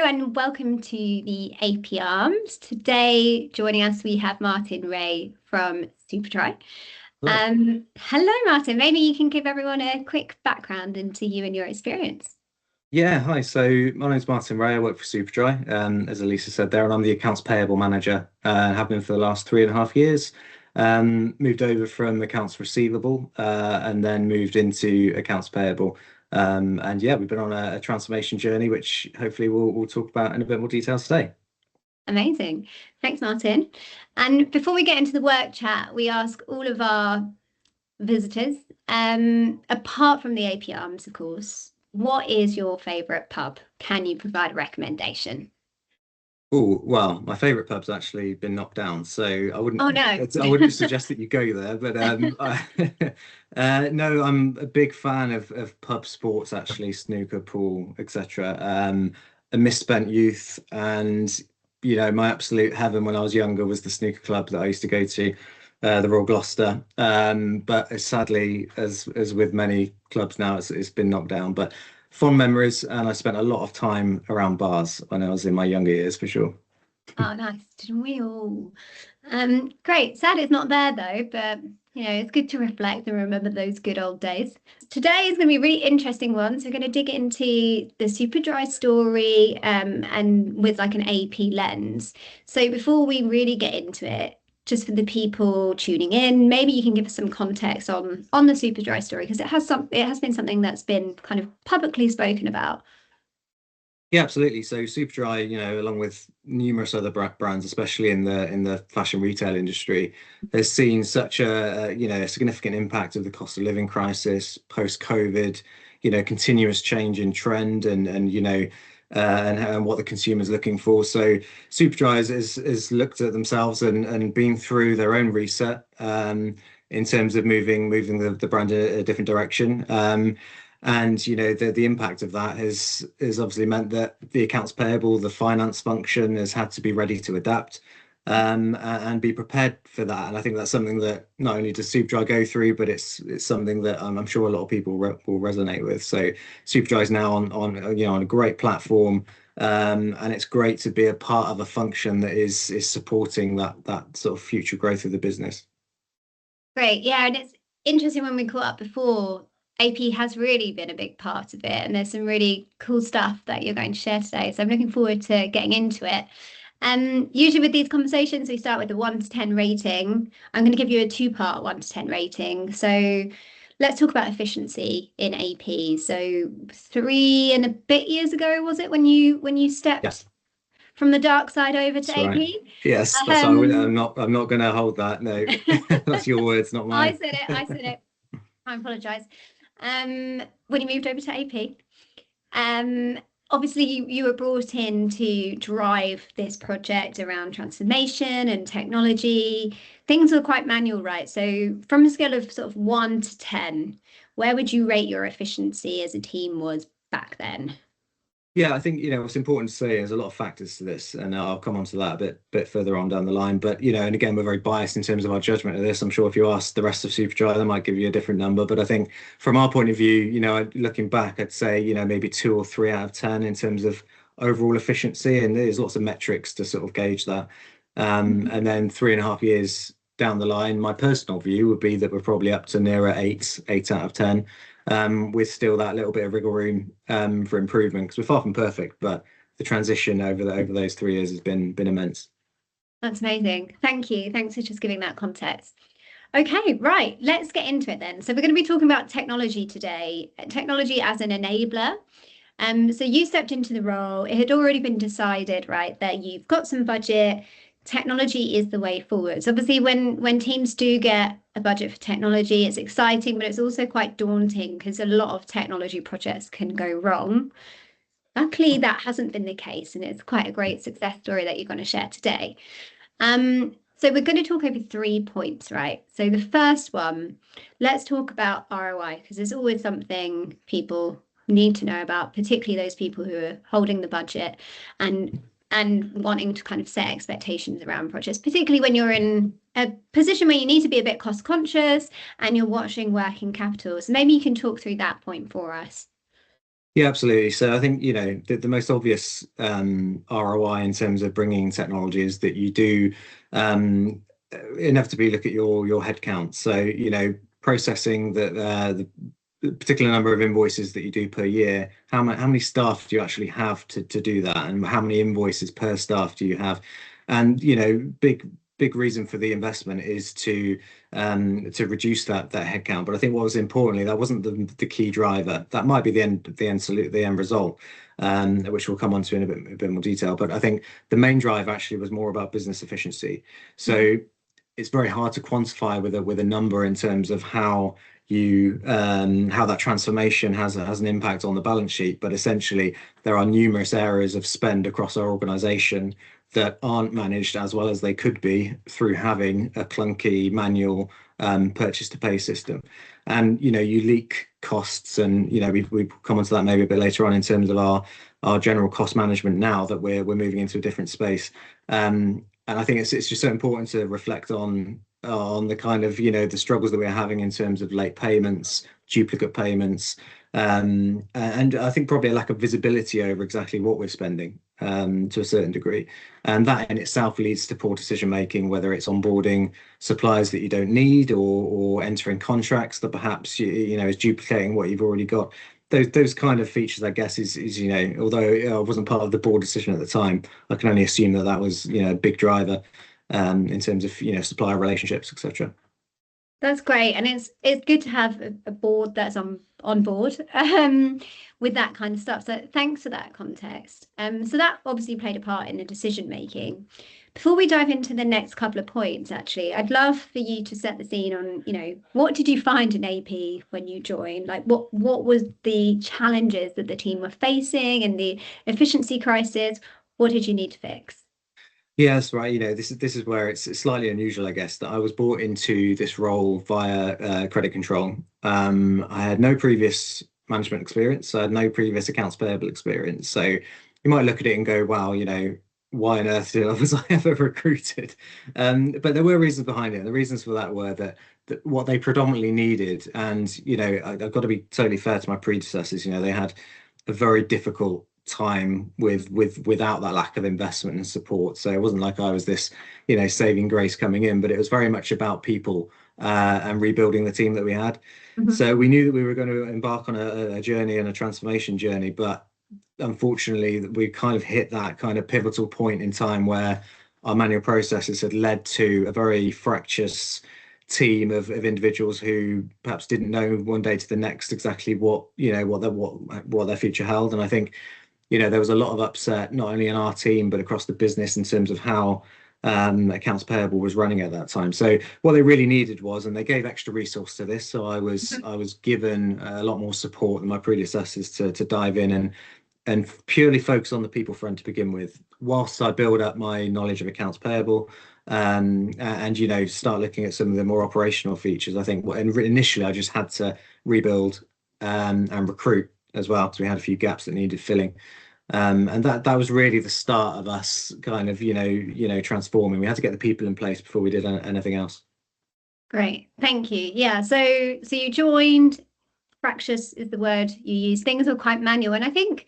and welcome to the AP Arms. Today, joining us, we have Martin Ray from Superdry. Hello. Hello, Martin. Maybe you can give everyone a quick background into you and your experience. Yeah, hi. So my name's Martin Ray. I work for Superdry, as Elisa said there, and I'm the accounts payable manager. Have been for the last 3.5 years. Moved over from accounts receivable, and then moved into accounts payable. And yeah, we've been on a transformation journey, which hopefully we'll talk about in a bit more detail today. Amazing. Thanks, Martin. And before we get into the work chat, we ask all of our visitors, apart from the AP Arms, of course, what is your favourite pub? Can you provide a recommendation? Oh, well, my favorite pub's actually been knocked down, so Oh no. I wouldn't suggest that you go there. But no, I'm a big fan of pub sports, actually, snooker, pool, etc. A misspent youth, and my absolute heaven when I was younger was the snooker club that I used to go to, the Royal Gloucester. But sadly, as with many clubs now, it's been knocked down. But fond memories, and I spent a lot of time around bars when I was in my younger years, for sure. Oh, nice. Didn't we all? Great. Sad it's not there though, but it's good to reflect and remember those good old days. Today is going to be a really interesting one. So we're going to dig into the Superdry story, and with like an AP lens. So before we really get into it, just for the people tuning in, maybe you can give us some context on the Superdry story because it has been something that's been kind of publicly spoken about. Yeah, absolutely. So Superdry, along with numerous other brands, especially in the fashion retail industry, has seen such a significant impact of the cost of living crisis, post-COVID, continuous change in trend and what the consumer's looking for. So Superdry has looked at themselves and been through their own reset, in terms of moving the brand a different direction. And the impact of that has obviously meant that the accounts payable, the finance function has had to be ready to adapt, and be prepared for that. And I think that's something that not only does Superdry go through, but it's something that I'm sure a lot of people will resonate with. So Superdry is now on a great platform, and it's great to be a part of a function that is supporting that sort of future growth of the business. Great. Yeah, and it's interesting when we caught up before, AP has really been a big part of it, and there's some really cool stuff that you're going to share today. So I'm looking forward to getting into it. Usually with these conversations, we start with a 1 to 10 rating. I'm going to give you a two-part 1 to 10 rating. So let's talk about efficiency in AP. So 3 and a bit years ago, was it when you stepped Yes, from the dark side over to that's right. AP? Yes, that's I'm Um, not going to hold that. No, that's your words, not I mine. said it. I said it. I apologise. When you moved over to AP, um, obviously you were brought in to drive this project around transformation and technology. Things were quite manual, right? So from a scale of sort of 1 to 10, where would you rate your efficiency as a team was back then? Yeah, I think what's important to say there's a lot of factors to this, and I'll come on to that a bit further on down the line. But and again, we're very biased in terms of our judgment of this. I'm sure if you ask the rest of Superdry, they might give you a different number. But I think from our point of view, looking back, I'd say maybe 2 or 3 out of 10 in terms of overall efficiency, and there's lots of metrics to sort of gauge that. And then 3.5 years down the line, my personal view would be that we're probably up to nearer eight out of 10, with still that little bit of wriggle room, for improvement because we're far from perfect, but the transition over those 3 years has been immense. That's amazing. Thank you. Thanks for just giving that context. Okay, right. Let's get into it then. So we're going to be talking about technology today, technology as an enabler. So you stepped into the role. It had already been decided, right, that you've got some budget. Technology is the way forward. So obviously, when teams do get a budget for technology, it's exciting, but it's also quite daunting because a lot of technology projects can go wrong. Luckily, that hasn't been the case, and it's quite a great success story that you're going to share today. So we're going to talk over 3 points, right? So the first one, let's talk about ROI because there's always something people need to know about, particularly those people who are holding the budget and wanting to kind of set expectations around projects, particularly when you're in a position where you need to be a bit cost conscious and you're watching working capital. So maybe you can talk through that point for us. Yeah, absolutely. So I think, the most obvious ROI in terms of bringing technology is that you do inevitably look at your headcount. So, processing the particular number of invoices that you do per year, how many staff do you actually have to do that? And how many invoices per staff do you have? And, big reason for the investment is to reduce that headcount. But I think what was importantly, that wasn't the key driver. That might be the end result, which we'll come on to in a bit more detail. But I think the main drive actually was more about business efficiency. So it's very hard to quantify with a number in terms of how that transformation has an impact on the balance sheet. But essentially, there are numerous areas of spend across our organization that aren't managed as well as they could be through having a clunky manual purchase to pay system. And you leak costs, and we've come onto that maybe a bit later on in terms of our general cost management now that we're moving into a different space. And I think it's just so important to reflect on the kind of the struggles that we're having in terms of late payments, duplicate payments, and I think probably a lack of visibility over exactly what we're spending to a certain degree. And that in itself leads to poor decision making, whether it's onboarding suppliers that you don't need, or entering contracts that perhaps is duplicating what you've already got. Those kind of features, I guess, is although I wasn't part of the board decision at the time, I can only assume that was a big driver in terms of supplier relationships, etc. That's great, and it's good to have a board that's on board with that kind of stuff. So thanks for that context. So that obviously played a part in the decision making. Before we dive into the next couple of points, actually, I'd love for you to set the scene on, what did you find in AP when you joined? Like, what was the challenges that the team were facing and the efficiency crisis? What did you need to fix? Yeah, that's right. This is where it's slightly unusual, I guess, that I was brought into this role via credit control. I had no previous management experience. So I had no previous accounts payable experience. So you might look at it and go, "Wow, why on earth was I ever recruited?" But there were reasons behind it. And the reasons for that were that what they predominantly needed, and I've got to be totally fair to my predecessors. They had a very difficult time without that lack of investment and support. So it wasn't like I was this, saving grace coming in, but it was very much about people and rebuilding the team that we had. So we knew that we were going to embark on a journey and a transformation journey, but unfortunately, we kind of hit that kind of pivotal point in time where our manual processes had led to a very fractious team of individuals who perhaps didn't know one day to the next exactly what their future held. And I think there was a lot of upset, not only in our team, but across the business in terms of how accounts payable was running at that time. So what they really needed was, and they gave extra resource to this. So I was given a lot more support than my predecessors to dive in and purely focus on the people front to begin with, whilst I build up my knowledge of accounts payable, and start looking at some of the more operational features. I think initially I just had to rebuild and recruit as well, because we had a few gaps that needed filling. And that was really the start of us kind of transforming. We had to get the people in place before we did anything else. Great, thank you. Yeah, so you joined, fractious is the word you use. Things were quite manual, and I think,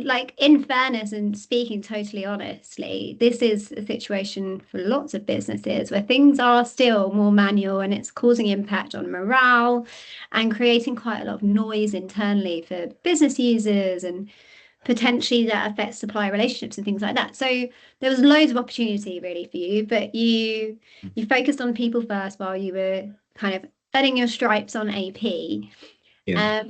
like, in fairness and speaking totally honestly, this is a situation for lots of businesses where things are still more manual, and it's causing impact on morale and creating quite a lot of noise internally for business users, and potentially that affects supplier relationships and things like that. So there was loads of opportunity really for you, but you focused on people first while you were kind of earning your stripes on AP. Yeah.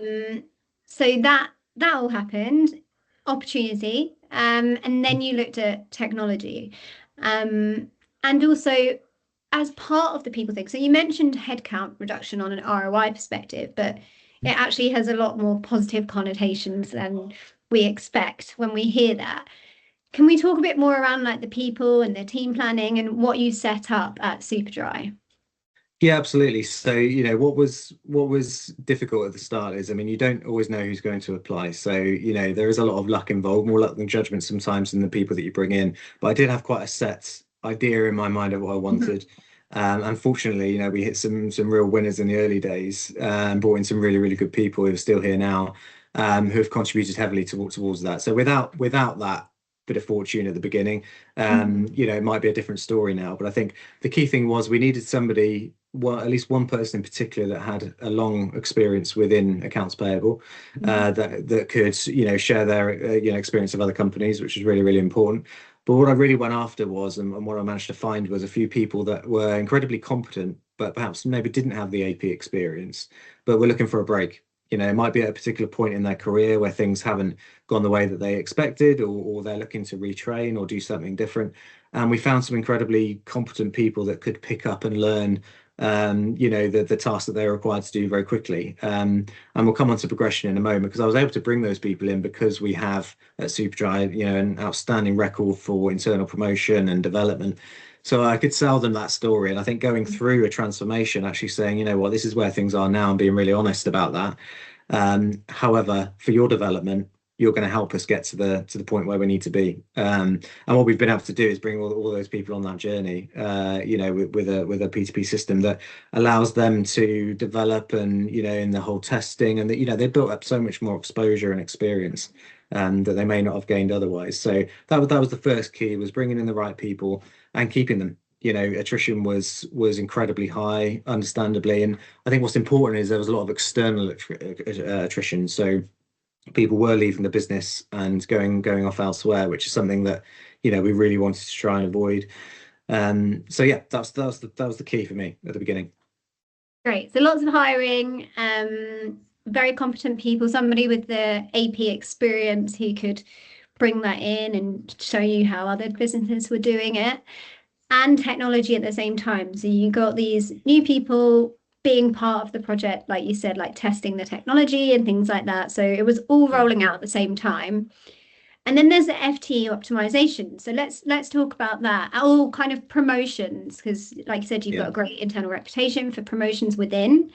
So that all happened, opportunity, and then you looked at technology, and also as part of the people thing. So you mentioned headcount reduction on an ROI perspective, but it actually has a lot more positive connotations than we expect when we hear that. Can we talk a bit more around like the people and the team planning and what you set up at Superdry? Yeah, absolutely. So, what was difficult at the start is, I mean, you don't always know who's going to apply. So, there is a lot of luck involved, more luck than judgment sometimes in the people that you bring in. But I did have quite a set idea in my mind of what I wanted. Unfortunately, we hit some real winners in the early days and brought in some really, really good people who are still here now. who have contributed heavily towards that. So without that bit of fortune at the beginning, it might be a different story now. But I think the key thing was we needed somebody, well, at least one person in particular that had a long experience within accounts payable, that could, share their experience of other companies, which is really, really important. But what I really went after was, and what I managed to find was a few people that were incredibly competent, but perhaps maybe didn't have the AP experience, but were looking for a break. It might be at a particular point in their career where things haven't gone the way that they expected, or they're looking to retrain or do something different. And we found some incredibly competent people that could pick up and learn, the tasks that they're required to do very quickly. And we'll come on to progression in a moment, because I was able to bring those people in because we have at Superdry, an outstanding record for internal promotion and development. So I could sell them that story. And I think going through a transformation, actually saying, this is where things are now, and being really honest about that. However, for your development, you're going to help us get to the point where we need to be. And what we've been able to do is bring all those people on that journey, with a P2P system that allows them to develop, and, in the whole testing, and that, they built up so much more exposure and experience that they may not have gained otherwise. So that was the first key, was bringing in the right people and keeping them. Attrition was incredibly high, understandably. And I think what's important is there was a lot of external attrition. So people were leaving the business and going off elsewhere, which is something that, we really wanted to try and avoid. So yeah, that was the key for me at the beginning. Great. So lots of hiring, very competent people, somebody with the AP experience who could bring that in and show you how other businesses were doing it, and technology at the same time. So you got these new people being part of the project, like you said, like testing the technology and things like that. So it was all rolling out at the same time. And then there's the FTE optimization. So let's talk about that. All kind of promotions, because like you said, you've got a great internal reputation for promotions within.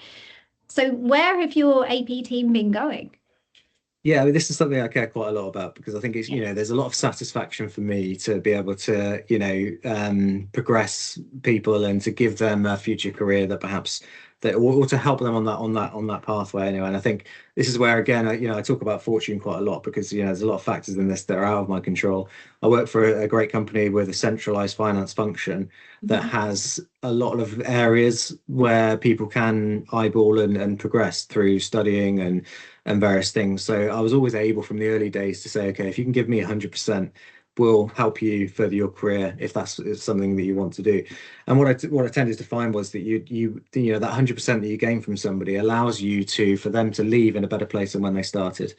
So where have your AP team been going? Yeah, I mean, this is something I care quite a lot about, because I think it's, there's a lot of satisfaction for me to be able to, progress people and to give them a future career that perhaps or to help them on that pathway anyway. And I think this is where, again, I talk about fortune quite a lot, because, there's a lot of factors in this that are out of my control. I work for a great company with a centralized finance function that has a lot of areas where people can eyeball and progress through studying and various things. So I was always able from the early days to say, okay, if you can give me 100%, we'll help you further your career if that's something that you want to do. And what I tended to find was that that 100% that you gain from somebody allows you for them to leave in a better place than when they started.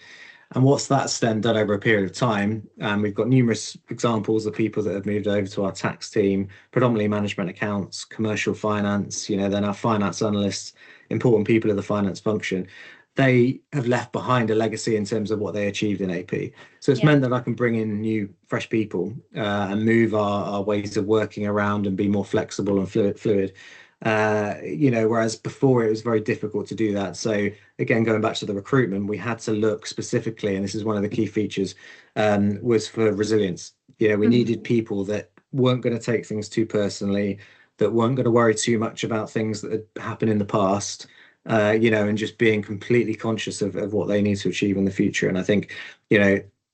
And what's that's then done over a period of time, and we've got numerous examples of people that have moved over to our tax team, predominantly management accounts, commercial finance, then our finance analysts, important people of the finance function. They have left behind a legacy in terms of what they achieved in AP. So it's meant that I can bring in new, fresh people, and move our ways of working around and be more flexible and fluid. Whereas before it was very difficult to do that. So again, going back to the recruitment, we had to look specifically, and this is one of the key features, was for resilience. We needed people that weren't going to take things too personally, that weren't going to worry too much about things that had happened in the past. And just being completely conscious of what they need to achieve in the future. And I think,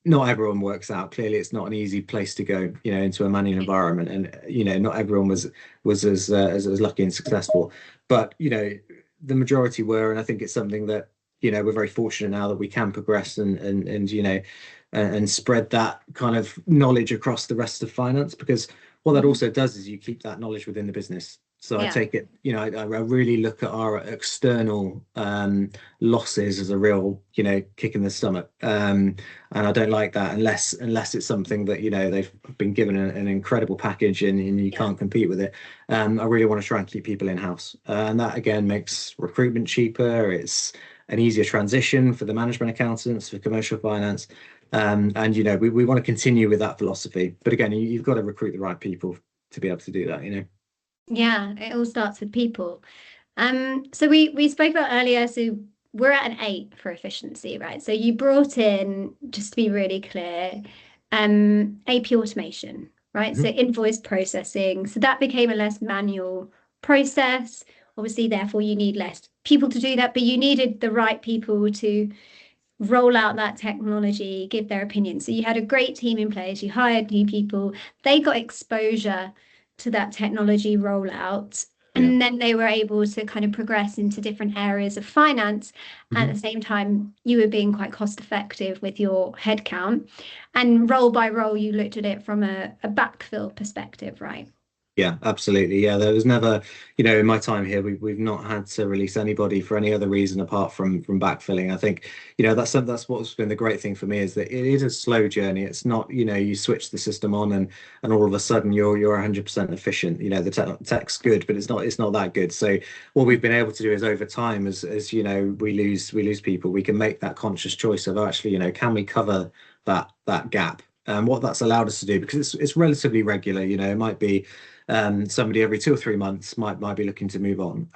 not everyone works out. Clearly, it's not an easy place to go, into a manual environment. And, not everyone was as lucky and successful. But, the majority were. And I think it's something that, we're very fortunate now that we can progress and spread that kind of knowledge across the rest of finance, because what that also does is you keep that knowledge within the business. So I take it, I really look at our external losses as a real, kick in the stomach. And I don't like that unless it's something that, they've been given an incredible package and you can't compete with it. I really want to try and keep people in-house. And that, again, makes recruitment cheaper. It's an easier transition for the management accountants, for commercial finance. And, we want to continue with that philosophy. But again, you've got to recruit the right people to be able to do that, Yeah, it all starts with people. So we spoke about earlier, so we're at an 8 for efficiency, right? So you brought in, just to be really clear, AP automation, right? So invoice processing. So that became a less manual process. Obviously, therefore, you need less people to do that, but you needed the right people to roll out that technology, give their opinion. So you had a great team in place, you hired new people, they got exposure to that technology rollout. Yeah. And then they were able to kind of progress into different areas of finance. At the same time, you were being quite cost effective with your headcount. And role by role, you looked at it from a backfill perspective, right? Yeah, absolutely. Yeah, there was never, in my time here, we've not had to release anybody for any other reason apart from backfilling. I think, that's what's been the great thing for me is that it is a slow journey. It's not, you switch the system on and all of a sudden you're 100% efficient. The tech's good, but it's not that good. So what we've been able to do is over time, as we lose people, we can make that conscious choice of actually, can we cover that gap? And what that's allowed us to do, because it's relatively regular, it might be somebody every 2 or 3 months might be looking to move on.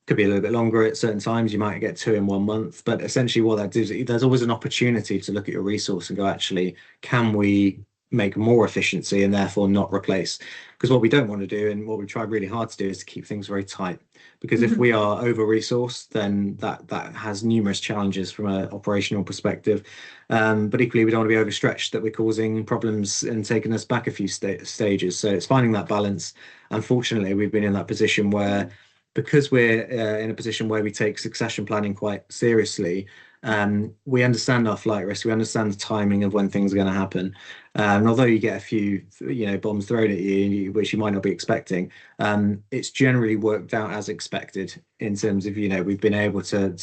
Could be a little bit longer at certain times. You might get two in 1 month, but essentially what that does, there's always an opportunity to look at your resource and go, actually, can we make more efficiency and therefore not replace? Because what we don't want to do, and what we try really hard to do, is to keep things very tight. Because if we are over-resourced, then that has numerous challenges from an operational perspective. But equally, we don't want to be overstretched, that we're causing problems and taking us back a few stages. So it's finding that balance. Unfortunately, we've been in that position where, because we're in a position where we take succession planning quite seriously, we understand our flight risk, we understand the timing of when things are going to happen. And although you get a few, bombs thrown at you, which you might not be expecting, it's generally worked out as expected in terms of, we've been able to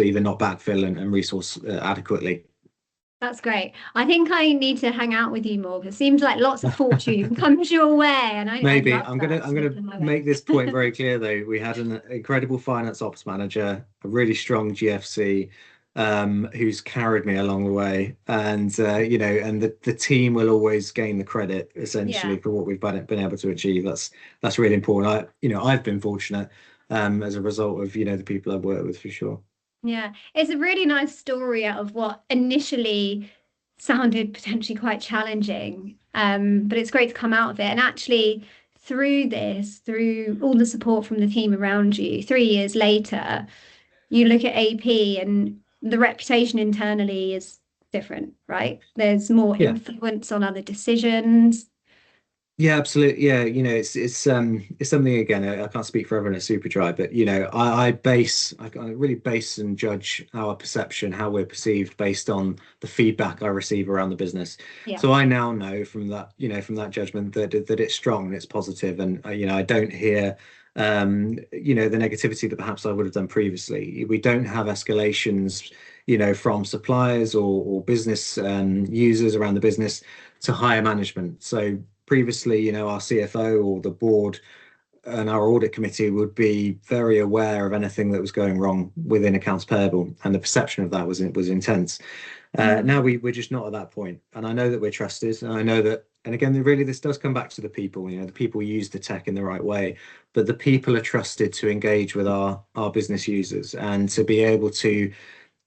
either not backfill and resource adequately. That's great. I think I need to hang out with you more because it seems like lots of fortune comes your way, and I Maybe love I'm that. gonna make this point very clear though. We had an incredible finance ops manager, a really strong GFC, who's carried me along the way, and and the team will always gain the credit essentially Yeah. for what we've been able to achieve. That's really important. I've been fortunate as a result of the people I've worked with, for sure. Yeah, it's a really nice story out of what initially sounded potentially quite challenging. But it's great to come out of it. And actually, through this, through all the support from the team around you, 3 years later, you look at AP and the reputation internally is different, right? There's more Yeah. influence on other decisions. Yeah, absolutely. Yeah, it's something, again, I can't speak for everyone at Superdry, but I really base and judge our perception, how we're perceived based on the feedback I receive around the business. Yeah. So I now know from that judgment that it's strong and it's positive, and I don't hear the negativity that perhaps I would have done previously. We don't have escalations, from suppliers or business users around the business to higher management. So previously, our CFO or the board and our audit committee would be very aware of anything that was going wrong within accounts payable, and the perception of that was intense. Now we're just not at that point, and I know that we're trusted, and I know that. And again, really, this does come back to the people. The people use the tech in the right way, but the people are trusted to engage with our business users and to be able to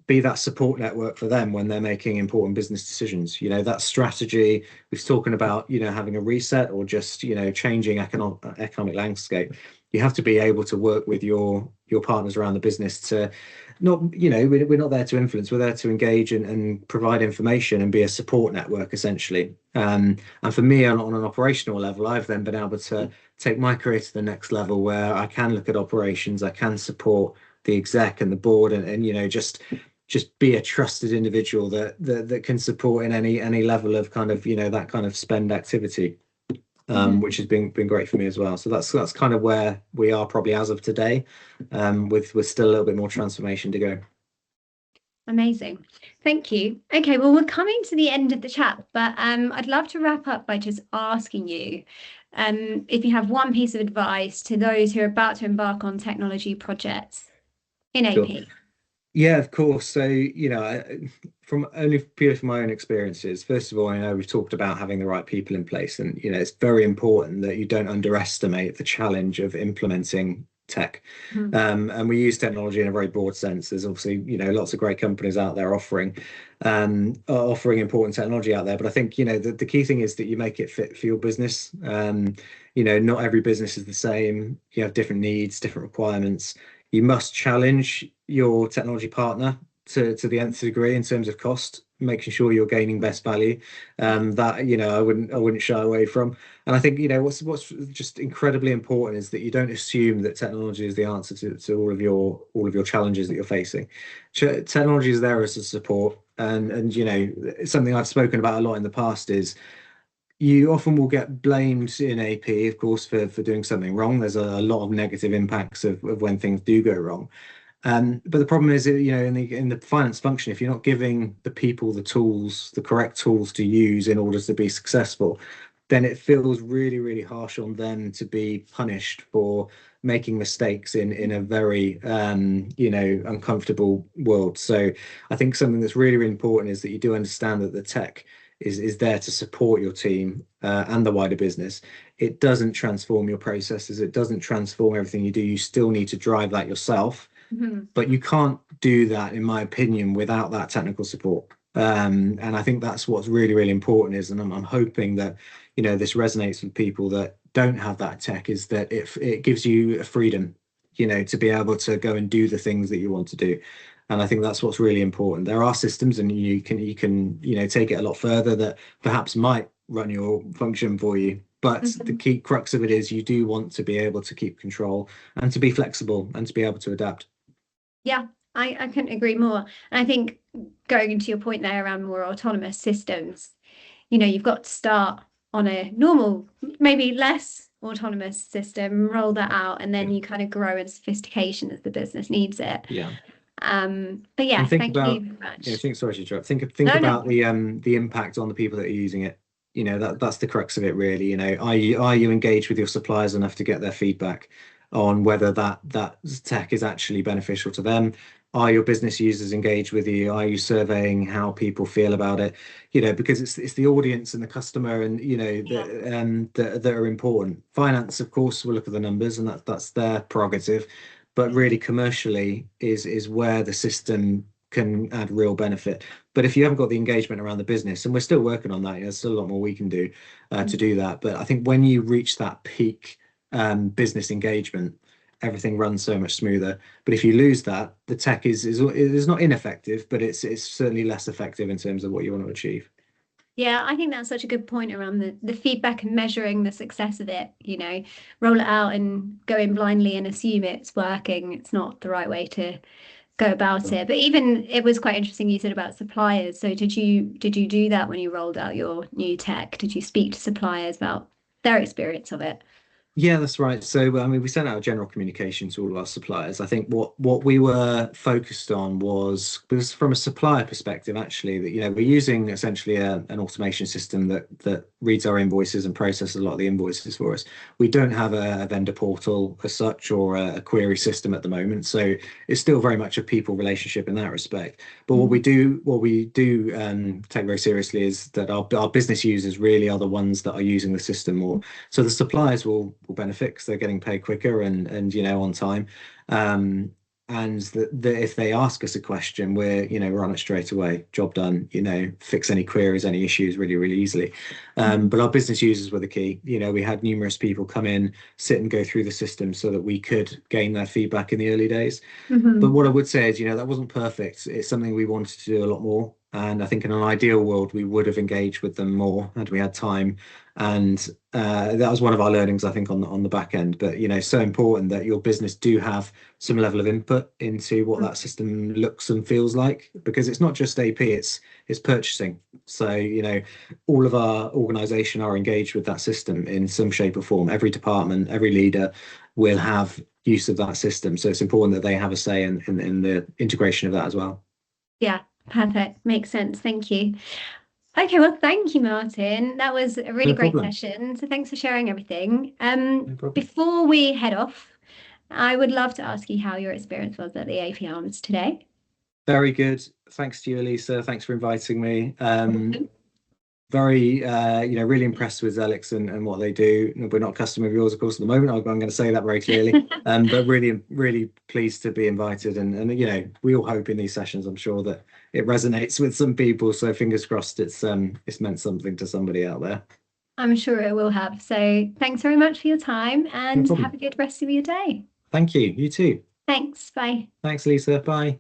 be that support network for them when they're making important business decisions. That strategy we've talking about, having a reset or just, changing economic landscape. You have to be able to work with your partners around the business to not, we're not there to influence, we're there to engage and provide information and be a support network essentially. And for me, on an operational level, I've then been able to take my career to the next level where I can look at operations, I can support the exec and the board, and just be a trusted individual that can support in any level of kind of that kind of spend activity, which has been great for me as well. So that's kind of where we are probably as of today, with still a little bit more transformation to go. Amazing. Thank you. Okay, well, we're coming to the end of the chat, but I'd love to wrap up by just asking you if you have one piece of advice to those who are about to embark on technology projects in AP. Sure. Yeah, of course. So, from purely from my own experiences, first of all, I know we've talked about having the right people in place, and it's very important that you don't underestimate the challenge of implementing tech. And we use technology in a very broad sense. There's obviously, lots of great companies out there offering important technology out there. But I think, the key thing is that you make it fit for your business. Not every business is the same. You have different needs, different requirements. You must challenge your technology partner to the nth degree in terms of cost, making sure you're gaining best value. That, you know, I wouldn't shy away from. And I think, you know, what's just incredibly important is that you don't assume that technology is the answer to all of your challenges that you're facing. Technology is there as a support, and you know, something I've spoken about a lot in the past is you often will get blamed in AP, of course, for doing something wrong. There's a lot of negative impacts of when things do go wrong. But the problem is, you know, in the finance function, if you're not giving the people the tools, the correct tools to use in order to be successful, then it feels really, really harsh on them to be punished for making mistakes in a very you know, uncomfortable world. So I think something that's really, really important is that you do understand that the tech is there to support your team and the wider business. It doesn't transform your processes. It doesn't transform everything you do. You still need to drive that yourself. But you can't do that, in my opinion, without that technical support. And I think that's what's really, really important is, and I'm hoping that, you know, this resonates with people that don't have that tech, is that it gives you a freedom, you know, to be able to go and do the things that you want to do. And I think that's what's really important. There are systems, and you can, you know, take it a lot further that perhaps might run your function for you. But the key crux of it is you do want to be able to keep control and to be flexible and to be able to adapt. Yeah, I couldn't agree more. And I think going into your point there around more autonomous systems, you know, you've got to start on a normal, maybe less autonomous system, roll that out, and then you kind of grow in sophistication as the business needs it. Yeah. But yeah, thank you very much. You know, sorry to interrupt. Think No, about the impact on the people that are using it. You know, that's the crux of it, really. You know, are you engaged with your suppliers enough to get their feedback on whether that tech is actually beneficial to them? Are your business users engaged with you? Are you surveying how people feel about it? You know, because it's the audience and the customer, and you know, that are important. Finance, of course, will look at the numbers, and that's their prerogative. But really, commercially is where the system can add real benefit. But if you haven't got the engagement around the business, and we're still working on that, there's still a lot more we can do to do that. But I think when you reach that peak business engagement, everything runs so much smoother. But if you lose that, the tech is not ineffective, but it's certainly less effective in terms of what you want to achieve. Yeah, I think that's such a good point around the feedback and measuring the success of it. You know, roll it out and go in blindly and assume it's working. It's not the right way to go about it. But even it was quite interesting you said about suppliers. So did you do that when you rolled out your new tech? Did you speak to suppliers about their experience of it? Yeah, that's right. So, I mean, we sent out a general communication to all of our suppliers. I think what we were focused on was from a supplier perspective, actually, that, you know, we're using essentially an automation system that reads our invoices and processes a lot of the invoices for us. We don't have a vendor portal as such, or a query system at the moment. So it's still very much a people relationship in that respect. But what we do take very seriously is that our business users really are the ones that are using the system more. So the suppliers will benefit because they're getting paid quicker and you know, on time. And if they ask us a question, we're on it straight away. Job done. You know, fix any queries, any issues really, really easily. But our business users were the key. You know, we had numerous people come in, sit and go through the system so that we could gain their feedback in the early days. But what I would say is, you know, that wasn't perfect. It's something we wanted to do a lot more. And I think in an ideal world, we would have engaged with them more had we had time. And that was one of our learnings, I think, on the back end. But, you know, so important that your business do have some level of input into what that system looks and feels like, because it's not just AP, it's purchasing. So, you know, all of our organization are engaged with that system in some shape or form. Every department, every leader will have use of that system. So it's important that they have a say in the integration of that as well. Yeah, perfect. Makes sense. Thank you. Okay, well, thank you, Martin. That was a really great session. So thanks for sharing everything. Before we head off, I would love to ask you how your experience was at the AP Arms today. Very good. Thanks to you, Elisa. Thanks for inviting me. Very, really impressed with Zelix and what they do. We're not a customer of yours, of course, at the moment. I'm going to say that very clearly. But really, really pleased to be invited. And you know, we all hope in these sessions, I'm sure, that it resonates with some people. So fingers crossed, it's meant something to somebody out there. I'm sure it will have. So thanks very much for your time, and have a good rest of your day. Thank you. You too. Thanks. Bye. Thanks, Lisa. Bye.